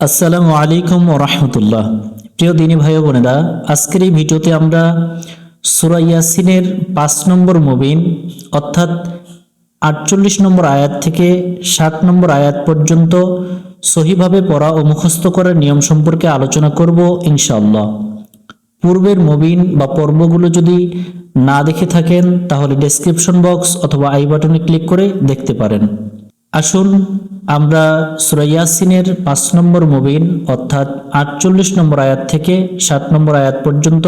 আসসালামু আলাইকুম ওয়া রাহমাতুল্লাহ। প্রিয় দিনী ভাই ও বোনেরা, আজকের এই ভিডিওতে আমরা সূরা ইয়াসিনের 5 নম্বর মুবিন অর্থাৎ 48 নম্বর আয়াত থেকে 60 নম্বর আয়াত পর্যন্ত সহিভাবে পড়া ও মুখস্থ করার নিয়ম সম্পর্কে আলোচনা করব ইনশাআল্লাহ। পূর্বের মুবিন বা পর্বগুলো যদি না দেখে থাকেন তাহলে ডেসক্রিপশন বক্স অথবা আই বাটনে ক্লিক করে দেখতে পারেন। আসুন আমরা সূরা ইয়াসিনের 5 নম্বর মুবিন অর্থাৎ 48 নম্বর আয়াত থেকে 60 নম্বর আয়াত পর্যন্ত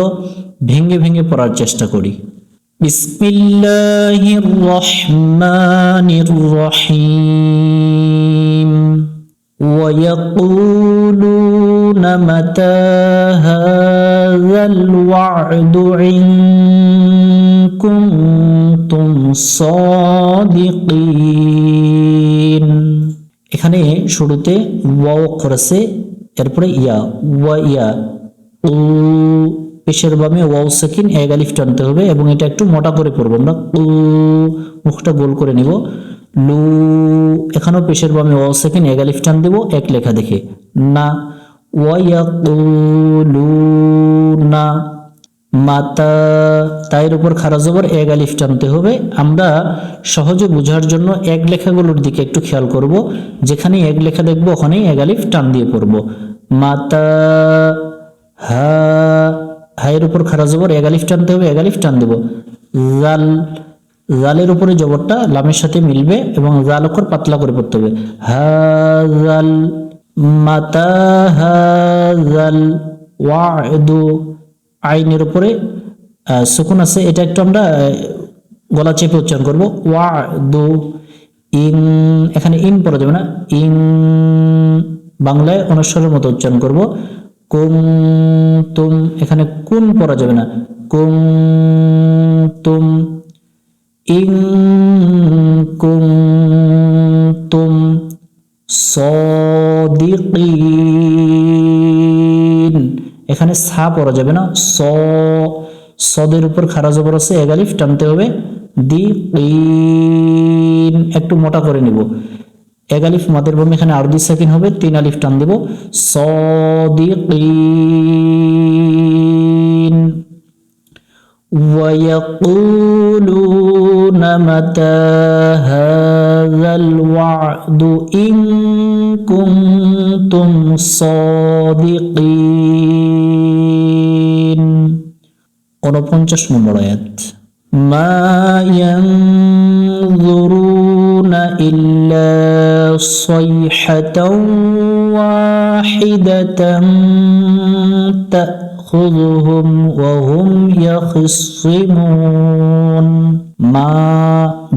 ভেঙে ভেঙে পড়ার চেষ্টা করি। বিসমিল্লাহির রহমানির রহিম। ويقولون متى هذا الوعد إن كنتم صادقين। এখানে শুরুতে ওয়াও করেছে, এরপরে ইয়া ওয়া ইয়া পেশের বামে ওয়াও সাকিন এক আলিফ টানতে হবে এবং এটা একটু মোটা করে পড়বো আমরা। মুখটা গোল করে নিব। লু, এখানেও পেশের বামে ওয়াও সাকিন এক আলিফ টান দেব এক লেখা দেখে। না ওয়ায়াকুলুনা মাতা, তাইর উপর খারা জবর এক আলিফ টানতে হবে। আমরা সহজে বোঝার জন্য এক লেখাগুলোর দিকে একটু খেয়াল করব। যেখানে এক লেখা দেখবো ওখানেই এক আলিফ টান দিয়ে পড়ব। মাতা, হা, হায়ের উপর খারা জবর এক আলিফ টানতে হবে, এক আলিফ টান দেব। জাল, জালের উপরে জবরটা লামের সাথে মিলবে এবং জাল অক্ষর পাতলা করে পড়তে হবে। হাজাল, মাতা হাজাল ওয়াদু, আইনের উপরে সুকুন আছে, এটা একটু আমরা গলা চেপে উচ্চারণ করব। ওয়াদু, ইন, এখানে ইন পড়া যাবে না, ইন বাংলায় অনুস্বরের মতো উচ্চারণ করব। কুম তুম, এখানে কুন পড়া যাবে না, কুম তুম। ইন কুনতুম সাদিকিন, এখানে সা পড়া যাবে না, সদের উপর খারা জবর আছে এক আলিফ টানতে হবে। দিকিন, একটু মোটা করে নিব। এক আলিফ মাদের বামে এখানে আরদি সাকিন হবে, 3 আলিফ টান দেব। সাদিকিন। ويقولون متى هذا الوعد إن كنتم صادقين। 49 নম্বর আয়াত। ما ينظرون إلا صيحة واحدة تأخذهم وهم يخصمون। মা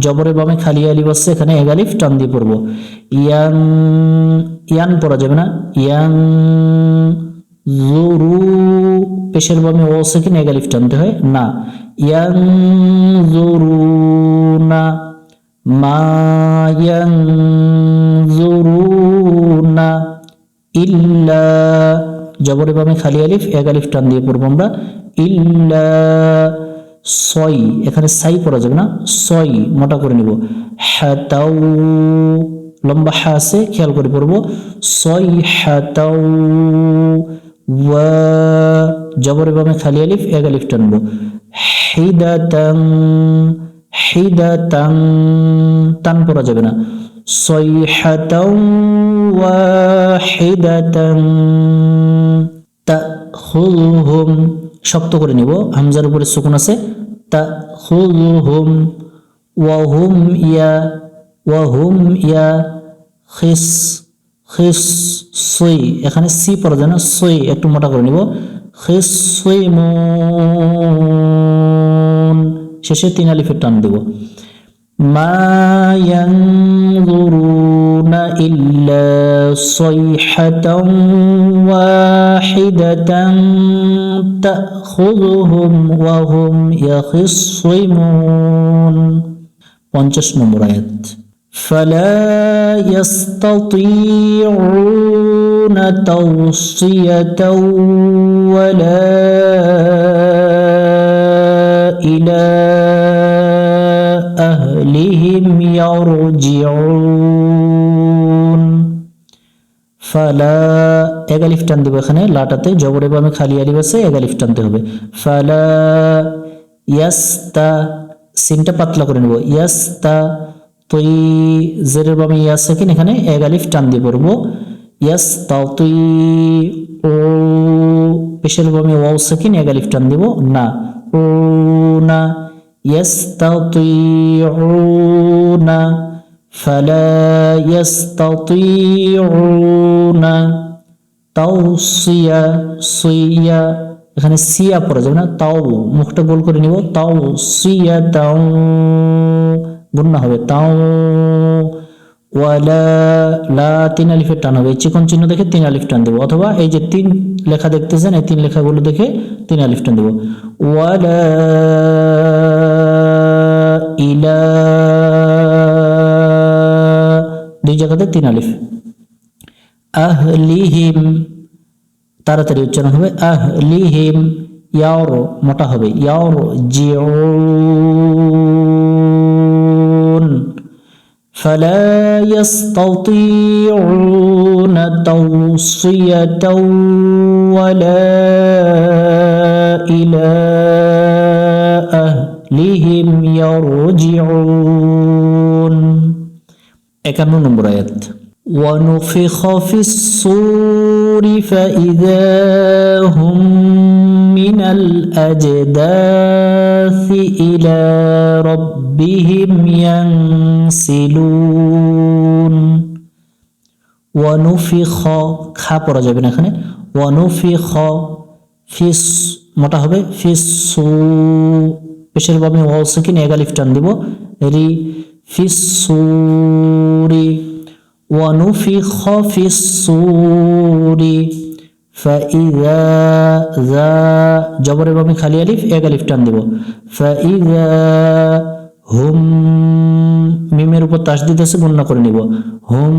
জবরের বামে খালি আলিফ আছে, এখানে এক আলিফ টান দিয়ে পড়বো। ইয়ান, ইয়ান পড়া যাবে না, ইয়ান জুরু, পেশের বামে ও সাকিন এক আলিফ টানতে হয়। না ইয়ান জুরু না, মা ইয়ান জুরু না ইল্লা, জবরের বামে খালি আলিফ এক আলিফ টান দিয়ে পড়বো আমরা। ইল্লা সই, এখানে সাই পড়া যাবে না, সই মোটা করে নিব। হাতাউ, লম্বা হা আছে, খেয়াল করে পড়বো। সই হাতাউ ওয়া, জবরের বামে খালি আলিফ এক আলিফ টানবো। হিদাতাং, হিদাতাং টান পড়া যাবে না। সয়হাতাও ওয়াহিদাতান তাখুযুহুম, শক্ত করে নিব, হামজার উপরে সুকুন আছে। তাখুযুহুম ওয়াহুম ইয়া খিস, খিস সই, এখানে সি পড়া যায় না, সই একটু মোটা করে নিব। খিসইমুন, শেষে 3 আলিফের টান দেব। মা ইয়ানজুরুনা ইল্লা সাইহাতান ওয়াহিদাতান তাখুযুহুম ওয়া হুম ইয়াখিসসিমুন। 50 নম্বর আয়াত। ফালা ইয়াস্তাতিউনা তাওসিয়াতাও ওয়ালা ইলা أهلهم يرجعون ফালা এক আলিফ টান দিব এখানে লাটাতে, জবরের বামে খালি আলিফ আছে, এক আলিফ টানতে হবে। ফালা ইয়াস্তা, সিনটা পাতলা করে নেব, ইয়াস্তা তুই, জেরের বামে ইয়া সাকিন, এখানে এক আলিফ টান দিয়ে পড়বো। ইয়াস্তা তুই ও, পেশের বামে ওয়াও সাকিন, এক আলিফ টান দিব না, ও না, ইয়াস্তা তুই ও না, ফালা ইয়াস্তাতিউনা তাওসিয়া, সুইয়া এখানে সিয়া পড়া যাবে না, তাও মুখটা গোল করে নিব, তাও সিয়া তাও, গুণনা হবে তাও, ওয়ালা লা তিন আলিফের টান হবে, চিকন চিহ্ন দেখে তিন আলিফ টান দেবো, অথবা এই যে তিন লেখা দেখতেছেন এই তিন লেখাগুলো দেখে তিন আলিফ টান দেবো। ওয়ালা ইলা, দুই জায়গাতে তিন আলিফ। আহলিহিম, তাড়াতাড়ি উচ্চারণ হবে আহলিহিম, ইয়ার মোটা হবে, ইয়ার জিউন, ফালা ইয়াস্তাতিউনা তাওসিয়াতাও ওয়ালা ইলা আহলিহিম ইয়ারজিউন। 51 নম্বর আয়াত। ونفخ في الصور فإذا هم من الأجداث إلى ربهم ينسلون। ونفخ খা পড়া যাবে না এখানে, ونفخ ফিস মোটা হবে, ফিসু পেশের বামে ওয়াও সাকিন, এক আলিফ টান দিব, রি ফিসসুরি, ونفخ في الصور فإذا ذا জবরের বামে খালি আলিফ, এক আলিফ টান দিব, فإذا হুম মিমের উপর তাসদিদ আছে, গুণনা করে নিব, হুম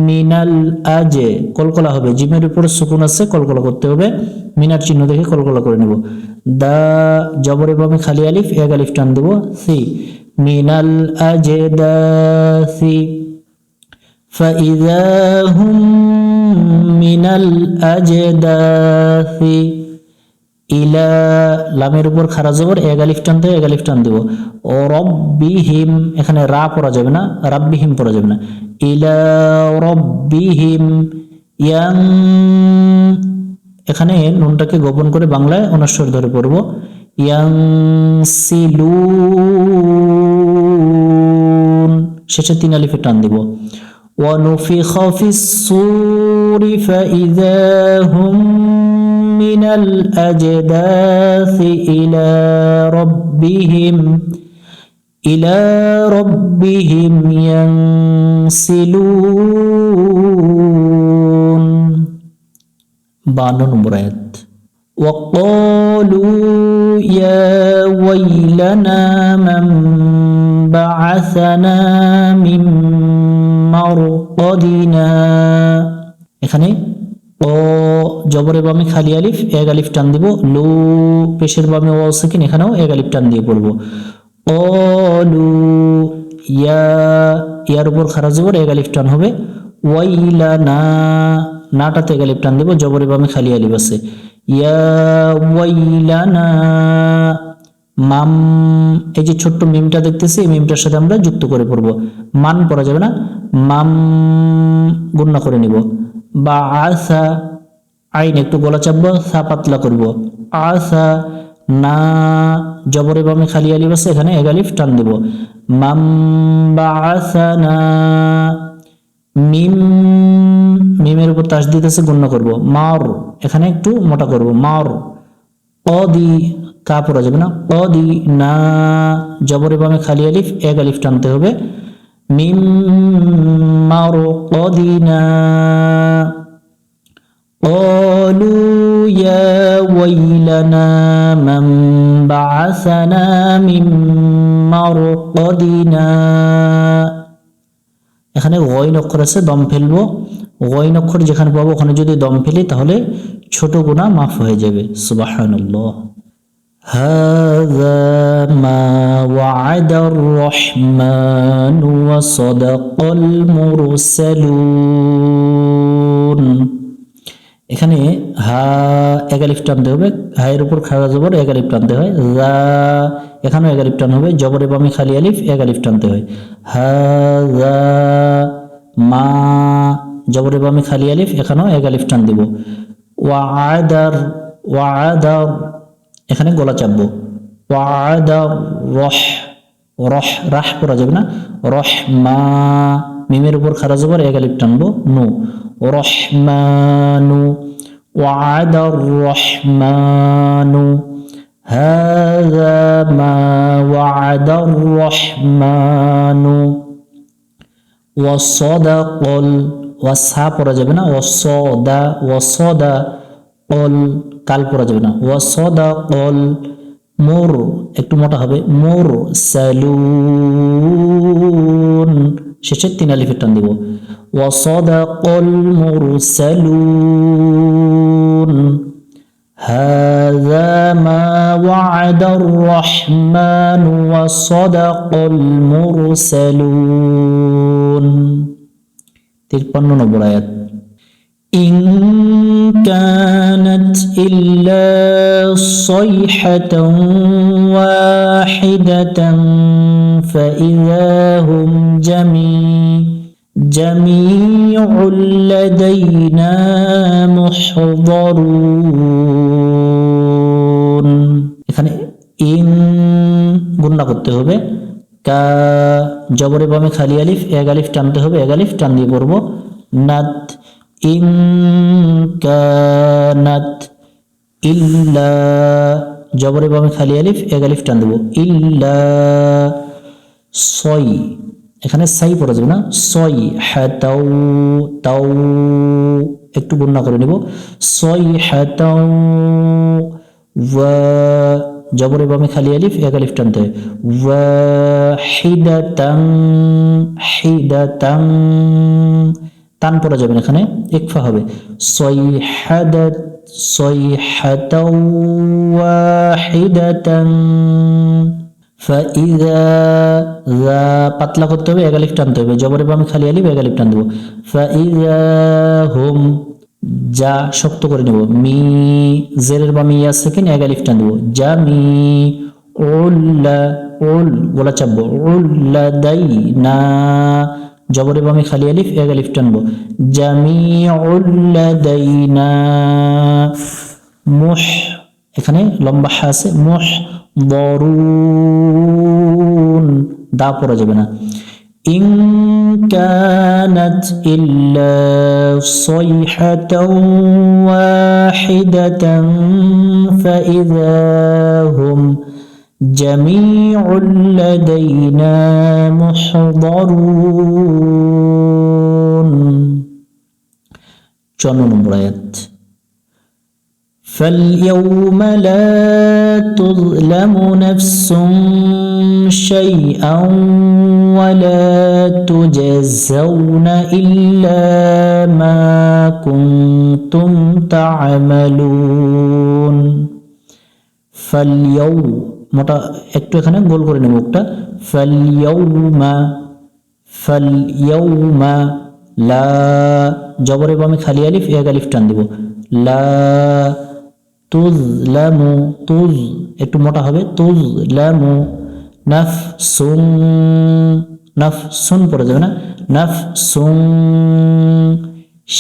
মিনাল আজে কলকলা হবে, জিমের উপরে সুকুন আছে, কলকলা করতে হবে, মিনার চিহ্ন দেখে কলকলা করে নিব। দা জবরের বামে খালি আলিফ, এক আলিফ টান দিব, সি মিনাল আজদাসি فإذا هم من الأجداث ইলা, লামের উপর খারা জবর, এক আলিফ টান দেব, এক আলিফ টান দিব, ও রব্বিহিম এখানে রা পড়া যাবে না, রাব্বিহিম পড়া যাবে না, ইলা রব্বিহিম ইয়াং, এখানে নুনটাকে গোপন করে বাংলায় অনস্বর ধরে পড়ব, ইয়াং সিলুন, শেষে তিন আলিফে টান দিব। ونفخ في الصور فإذا هم من الأجداث إلى ربهم ينسلون। 52 নম্বর আয়াত। وقالوا يا ويلنا من بعثنا من مرقدنا, এখানে ও জবরের বামে খালি আলিফ, এক আলিফ টান দিব, লু পেশের বামে ওয়াও সাকিন, এখানেও এক আলিফ টান দিয়ে পড়ব। অলু ইয়া, ইয়ার উপর খারা জবর, এক আলিফ টান হবে, ওয়াইলানা নাটাতে এক আলিফ টান দিব, জবরের বামে খালি আলিফ আছে, ইয়া ওয়াইলানা মাম, এই যে ছোট্ট মিমটা দেখতেছি এই মিমটার সাথে আমরা যুক্ত করে পড়ব, মান পড়া যাবে না, মাম গুণনা করে নিব, বা আসা আইন একটু গলা চাপবো, সা পাতলা করব, আসা না জবরের বামে খালি আলিফ আছে, এখানে এক আলিফ টান দিব, মাম বা আসা না, মিম মিমের উপর তাসদিদ আছে, গুণনা করব, মার এখানে একটু মোটা করব, মার, অদি কা পড়া যাবে না, অদি না জবরের বামে খালি আলিফ, এক আলিফ টানতে হবে, মিম মারকদিনা। قالوا يا ويلنا من بعثنا من مرقدنا, এখানে গইন অক্ষর আছে, দম ফেলবো, গইন অক্ষর যেখানে পাবো ওখানে যদি দম ফেলি তাহলে ছোট গুনাহ মাফ হয়ে যাবে। সুবহানাল্লাহ। هذا ما وعد الرحمن وصدق المرسلون। এখানে হা এক আলিফ টানতে হবে, হায়ের উপর খাড়া জবর এক আলিফ টানতে হয়। যা এখানেও এক আলিফ টান হবে, জবরে বামে খালি আলিফ এক আলিফ টানতে হয়। হা যা মা জবরে বামে খালি আলিফ, এখানেও এক আলিফ টান দিব। ওয়াদার ওয়াদার এখানে গলা চাপবো। ওয়াদার রহ রহ রাহ করা যাবে না, রহমা মিমের উপর খাড়া জবর এক আলিফ টানবো নু, রহমানু ওয়াদার রহমানু হাযা মা ওয়াদার রহমানু ওয়াসাদাকাল ওয়াসা পড়া যাবে না, ওয়াসাদা কল কাল পড়া যাবে না, ওয়াসাদাকাল মোর একটু মোটা হবে, মোর সালুন শেষে তিন আলিফের টান দিব। ওয়াসাদাকাল মুরসালুন হাযা মা ওয়া'দার রাহমান ওয়াসাদাকাল মুরসালুন। 53 নম্বর আয়াত। ইন কানাত ইল্লা সাইহাতান ওয়াহিদাতান ফাইযা হুম জামিউল লাদাইনা মুহদারুন। এখানে ইন গুণনা করতে হবে, কা জবরে বামে খালি আলিফ এক আলিফ টানতে হবে, এক আলিফ টান দিয়ে পড়বো। নাত ইন কানাত ইল্লা জবরে বামে খালি আলিফ এক আলিফ টান দেবো, ইল্লা সই এখানে সাই পড়া যাবে না, সই হাতাও তাও একটু গুণনা করে নিব, সই হাতাও ওয়া জবরে বামে খালি আলিফ এক আলিফ টানতে হয়, ওয়াহিদাতান হিদাতান টান পড়া যাবে না, এখানে ইকফা হবে, সয়হাতাও ওয়াহিদাতান ফাইযা যা পাতলা করতে হবে, এক আলিফ টানতে হবে, জবরে বামে খালি আলিফ এক আলিফ টান দেব। ফাইযা হুম যা শক্ত করে নেব, মি জেরের বামে ইয়া সেকেন্ড এক আলিফ টান দেব, জামি উল্লা উল গলা চাপবো, উল্লাদাইনা জবরে বামে খালি আলিফ এক আলিফ টানবো, জামিউল লাদাইনা মুহ এখানে লম্বা হা আছে, মুহ দরুন দা পড়া যাবে না। ইন কানাত ইল্লা সাইহাতান ওয়াহিদাতান ফাইযা হুম জামিউল লাদাইনা মুহদারুন। 54 নম্বর আয়াত। فاليوم لا تظلم نفس شيئا ولا تجزون إلا ما كنتم تعملون। فاليوم মোটা একটু এখানে গোল করে নেব একটা, ফালইয়াউমা লা জবরে বামে খালি আলিফ এক আলিফ টান দিব, লা তুযলামু তুজ একটু মোটা হবে, তুযলামু নাফসুন পড়ে যাবে না, নাফসুন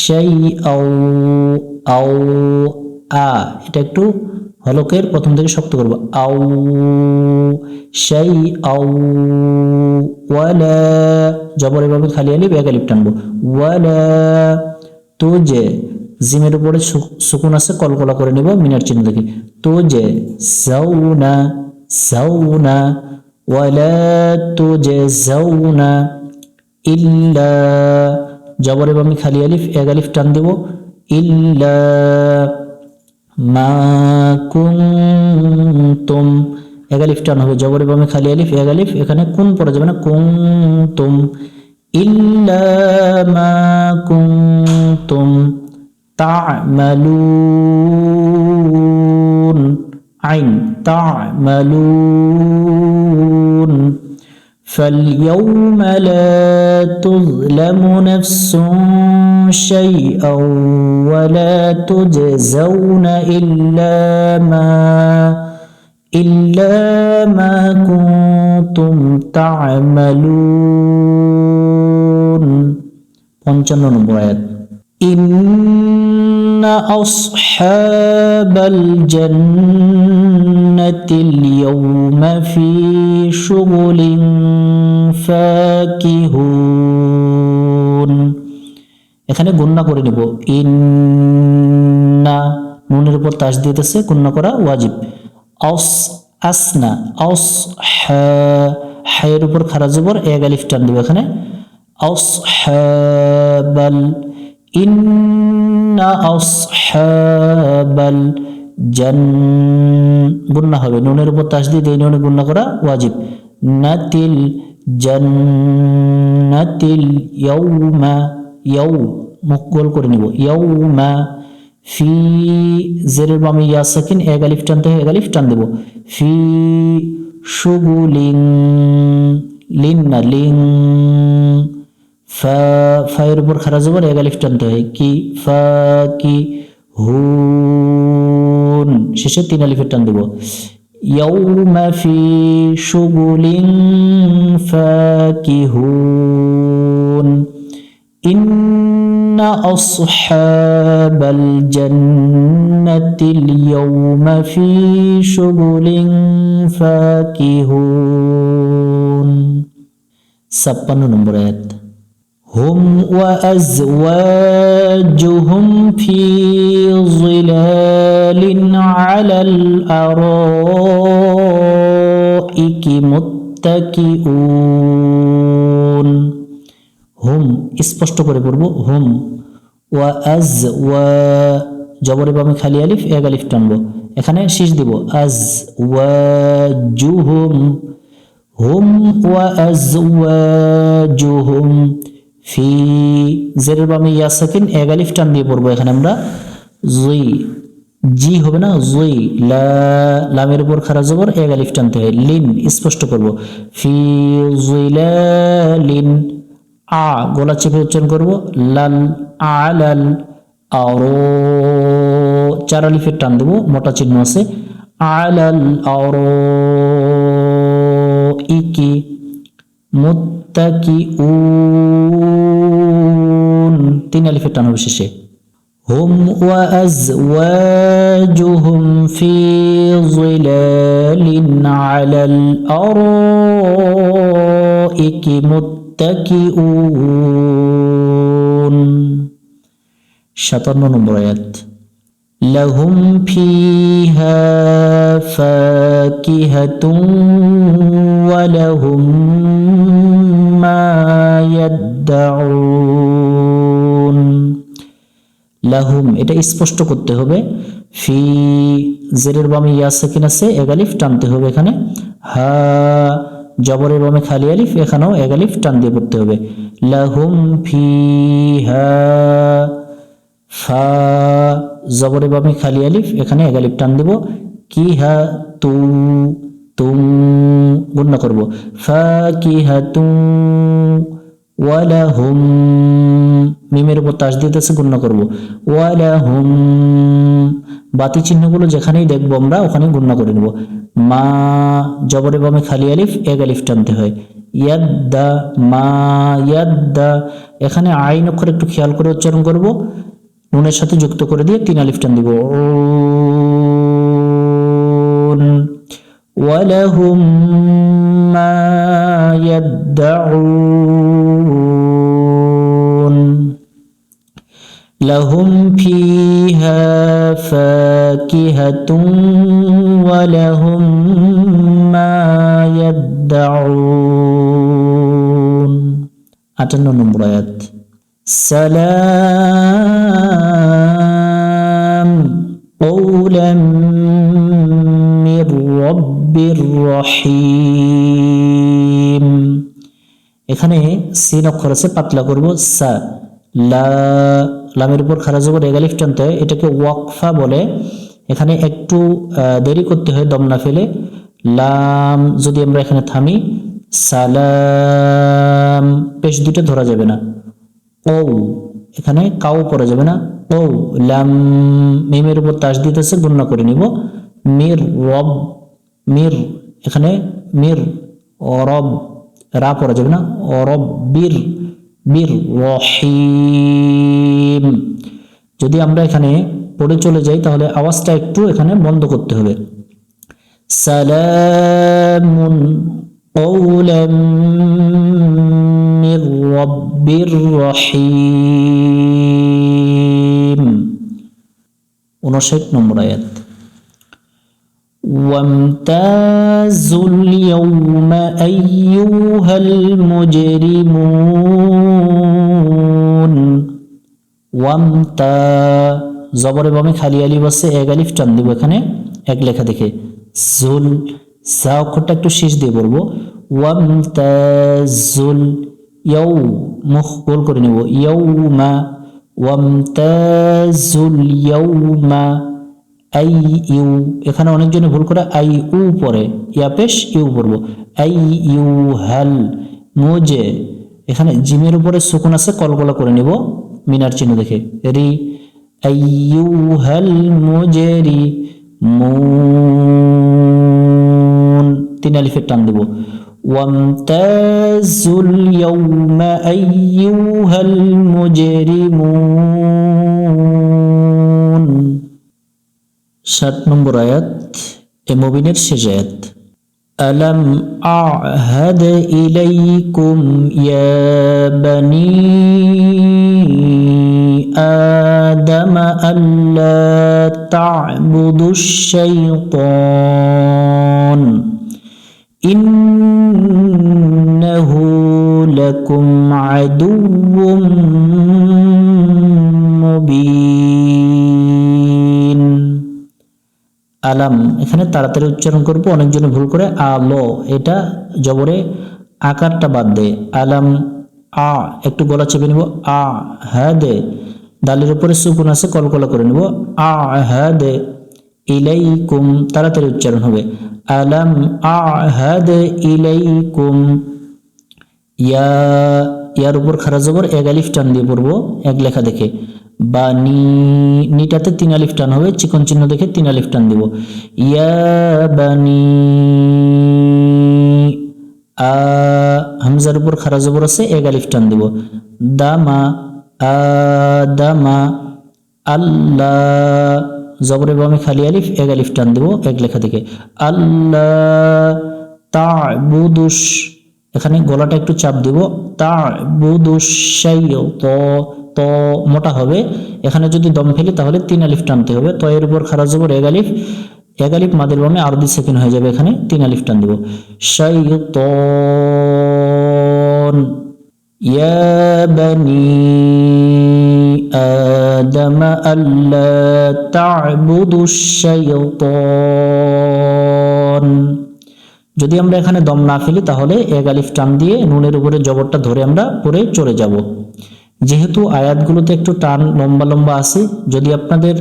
শাইআও আও আ এটা একটু হলকের প্রথম থেকে শক্ত করব, আও শাইআও ওয়ালা জবরে বামে খালি আলিফ এক আলিফ টানবো, ওয়ালা তুজে জিমের উপরে সুকুন আছে কলকলা করে নিব মিনার চিহ্ন দেখি, তুজে যাওনা ওয়ালা তুজে যাওনা ইল্লা জবরে বামে খালি আলিফ এক আলিফ টান দেব, ইল্লা মা কুনতুম এক আলিফ টান হবে, জবরে বামে খালি আলিফ এক আলিফ, এখানে কুন পড়া যাবে না, কুনতুম ইল্লা মা কুনতুম তা'মালুন আইন তা'মালুন। فاليوم لا تظلم نفس شيئا ولا تجزون إلا ما كنتم تعملون 55 নম্বর আয়াত إن أصحاب الجنة اليوم في شغل فاكهون এখানে গুণনা করে নিব ইন্না নুনের উপর তাসদীদ আছে গুণনা করা ওয়াজিব আসনা হায়ের উপর খারা জবর এক আলিফ টান দিব এখানে আসহাবাল ইন্না আসহাবাল গুণনা হবে নুনের উপর তাসদীদ এই নুনে গুণনা করা ওয়াজিব নাতিল জান্নাতিল ইয়াউমা মুখ গোল করে নিব ইয়াউমা ফি জেরের বামে ইয়া সাকিন এক আলিফ টানতে হয় এক আলিফ টান দেব ফি শুগুলিন লিন ফায়ের উপর খারা জবর এক আলিফ টানতে হয় কি ফা কি হুন শেষে তিন আলিফের টান দেব ইয়াউমা ফি শুগুলিন ফাকিহুন إن أصحاب الجنة اليوم في شغل فاكهون 56 নম্বর আয়াত هم وأزواجهم في ظلال على الأرائك متكئون হুম স্পষ্ট করে পড়ব হুম ওয়া আজ ওয়া জবরে বামে খালি আলিফ এক আলিফ টানবো এখানে শেষ দিব আজ ওয়া জুহুম হুম ওয়া আজ ওয়া জুহুম ফি জেরের বামে ইয়া সাকিন এক আলিফ টান দিয়ে পড়বো এখানে আমরা জুই জি হবে না জুই লামের উপর খারা জবর এক আলিফ টানতে হয় লিন স্পষ্ট করব ফি জিলালিন আ গলা চেপে উচ্চারণ করবো লাল আলাল আরো চার আলিফের টান দেবো মোটা চিহ্ন আছে আলাল আরো ইকি মুত্তাকিউন তিন আলিফের টান হবে শেষে হুম ওয়া আজওয়াজুহুম ফি জিলালিন আলাল আরাইকি মুত্তাকিউন 57 নম্বর আয়াত লাহুম ফিহা ফাকিহাতুন ওয়া লাহুম মা ইয়াদউন লাহুম এটা স্পষ্ট করতে হবে ফি জেরের বামে ইয়া সাকিন আছে এক আলিফ টানতে হবে এখানে হা জবরের বামে খালি আলিফ এখানেও এক আলিফ টান দিয়ে পড়তে হবে লাহুম ফিহা ফা জবরের বামে খালি আলিফ এখানে এক আলিফ টান দেব কিহা তুম গুণনা করব ফাকিহাতু ওয়ালাহুম মিমের উপর তাসদীদ আছে গুণনা করব ওয়ালাহুম বাতি চিহ্নগুলো যেখানেই দেখবো আমরা ওখানে গুণনা করে নেব মা জবরের বামে খালি আলিফ এক আলিফ টানতে হয় ইয়াদ্দা মা ইয়াদ্দা এখানে আইন অক্ষর একটু খেয়াল করে উচ্চারণ করব নুনের সাথে যুক্ত করে দিয়ে তিন আলিফ টান দিব ওয়ালাহুম মা ইয়াদউন লাহুম ফিহা ফাকিহাতুন ওয়া লাহুম মা ইয়াদউন 58 নম্বর আয়াত সালাম কওলাম মির রাব্বির রহিম এখানে সিন অক্ষর আছে পাতলা করব সা লামের উপর খারা জবর এক আলিফ টানতে হয় এটাকে ওয়াকফা বলে এখানে একটু দেরি করতে হয় দম না ফেলে লাম যদি আমরা এখানে থামি সালাম পেশ দুটো ধরা যাবে না ও এখানে কাউ পড়া যাবে না, ও লাম, মিমের উপর তাসদিদ আছে, গুণনা করে নিব। মির রব, মির, এখানে মির রব, রা পড়া যাবে না, রব বীর, বীর রহিম। যদি আমরা এখানে পড়ে চলে যাই তাহলে আওয়াজটা একটু এখানে বন্ধ করতে হবে। সালামুন কওলাম মির রাব্বির রহিম। 59 নম্বর আয়াত। ওয়ামতাজুল ইয়াওমা আইয়ুহাল মুজরিমুন। ওয়ামতা, জবরে বামে খালি আলিফ আছে, এক আলিফ টান দিব এখানে এক লেখা দেখে। জুল, সা অক্ষরটা একটু শেষ দিয়ে পড়বো। ওয়ামতাজুল, ইয়াউ, মুখ গোল করে নেব, ইয়াউমা, ওয়ামতাজুল ইয়াউমা, আই ইউ, এখানে অনেকজনে ভুল করে আই উ পড়ে, ইয়া পেশ ইউ পড়বো, আই ইউ হাল মুজে, এখানে জিমের উপরে সুকুন আছে, কলকলা করে নিব মিনার চিহ্ন দেখে, রি, আইয়ুহাল মুজরি মুন, 3 আলিফের টান দেব। ওয়ামতাজুল ইয়াওমা আইয়ুহাল মুজরিমুন। 7 নম্বর আয়াত, এ মুবিনের শেষ আয়াত। ألم أعهد إليكم يا بني آدم ألا تعبدوا الشيطان إنه لكم عدو مبين। আলাম, এখানে তাড়াতাড়ি উচ্চারণ করব, অনেকজনে ভুল করে আলো, এটা জবরে আকারটা বাদ দে, আলাম আ, একটু গলা চেপে নিব, আ হ্যাঁ দে, দালের উপরে সুকুন আছে, কলকলা করে নিব, আ হ্যাঁ দে ইলাইকুম, তাড়াতাড়ি উচ্চারণ হবে, আলাম আ হ্যাঁ দে ইলাইকুম। ইয়া, ইয়ার উপর খারা জবর এক আলিফ টান দিয়ে পড়বো এক লেখা দেখে, বানি, নিটাতে 3 আলিফ টান হবে, চিকন চিহ্ন দেখে 3 আলিফ টান দিব, ইয়া বানি, আ, হামজার উপর খারা জবর আছে, এক আলিফ টান দিব, দামা, আদামা, আল্লাহ, জবরে বামে খালি আলিফ, এক আলিফ টান দিব এক লেখা দেখে, আল্লাহ তা'বুদুশ, এখানে গলাটা একটু চাপ দিব, তা'বুদুশ শাইতান, ত মোটা হবে, এখানে যদি দম ফেলি তাহলে 3 আলিফ টানতে হবে, তো এর উপর খারা জবর এক আলিফ, এক আলিফ মাদের বামে আরবি সেকেন্ড হয়ে যাবে, এখানে 3 আলিফ টান দিব, শাইতান। ইয়া বানি আদম আল্লা তা'বুদুশ শাইতান। যদি আমরা এখানে দম না ফেলি তাহলে এক আলিফ টান দিয়ে নুনের উপরে জবরটা ধরে আমরা পরে চলে যাব। যেহেতু আয়াতগুলোতে একটু টান লম্বা লম্বা আছে, যদি আপনাদের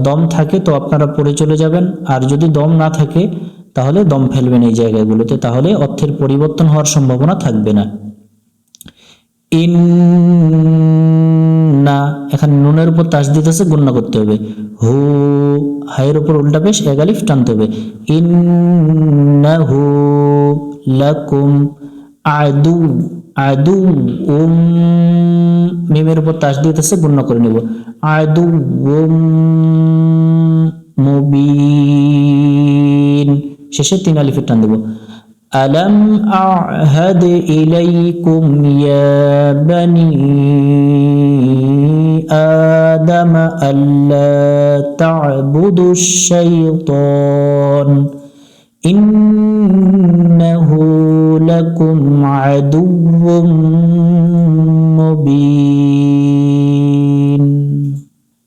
দম থাকে তো আপনারা পড়ে চলে যাবেন, আর যদি দম না থাকে তাহলে দম ফেলবেন এই জায়গাগুলোতে, তাহলে অর্থের পরিবর্তন হওয়ার সম্ভাবনা থাকবে না। ইন্না, এখানে নুনের উপর তাসদিদ আছে, গুণনা করতে হবে, হু, হায়ের উপর উল্টা পেশ এক আলিফ টানতে হবে, ইন্নাহু লাকুম আদু, আদু, মিমের উপর তাসদিদ আছে, গুণনা করে নেব, আদু মুবিন, শেষে 3 আলিফের টান দেব, আলম আ'হাদ ইলাইকুম ইয়া বানি আদম আল্লা তা'বুদুশ শাইতান ইন্নাহু লাকুম আদুউম মুবিন।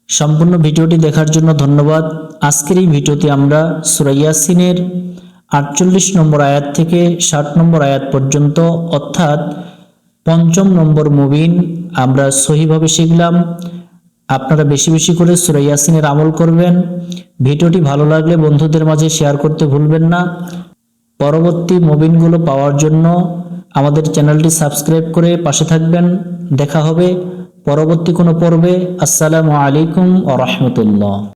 সম্পূর্ণ ভিডিওটি দেখার জন্য ধন্যবাদ। আজকের এই ভিডিওতে আমরা সূরা ইয়াসিনের 48 নম্বর আয়াত থেকে 60 নম্বর আয়াত পর্যন্ত, অর্থাৎ 5ম নম্বর মুবিন আমরা সহিভাবে শিখলাম। আপনারা বেশি বেশি করে সূরা ইয়াসিনের আমল করবেন। ভিডিওটি ভালো লাগলে বন্ধুদের মাঝে শেয়ার করতে ভুলবেন না। পরবর্তী মুবিনগুলো পাওয়ার জন্য আমাদের চ্যানেলটি সাবস্ক্রাইব করে পাশে থাকবেন। দেখা হবে পরবর্তী কোনো পর্বে। আসসালামু আলাইকুম ওয়া রাহমাতুল্লাহ।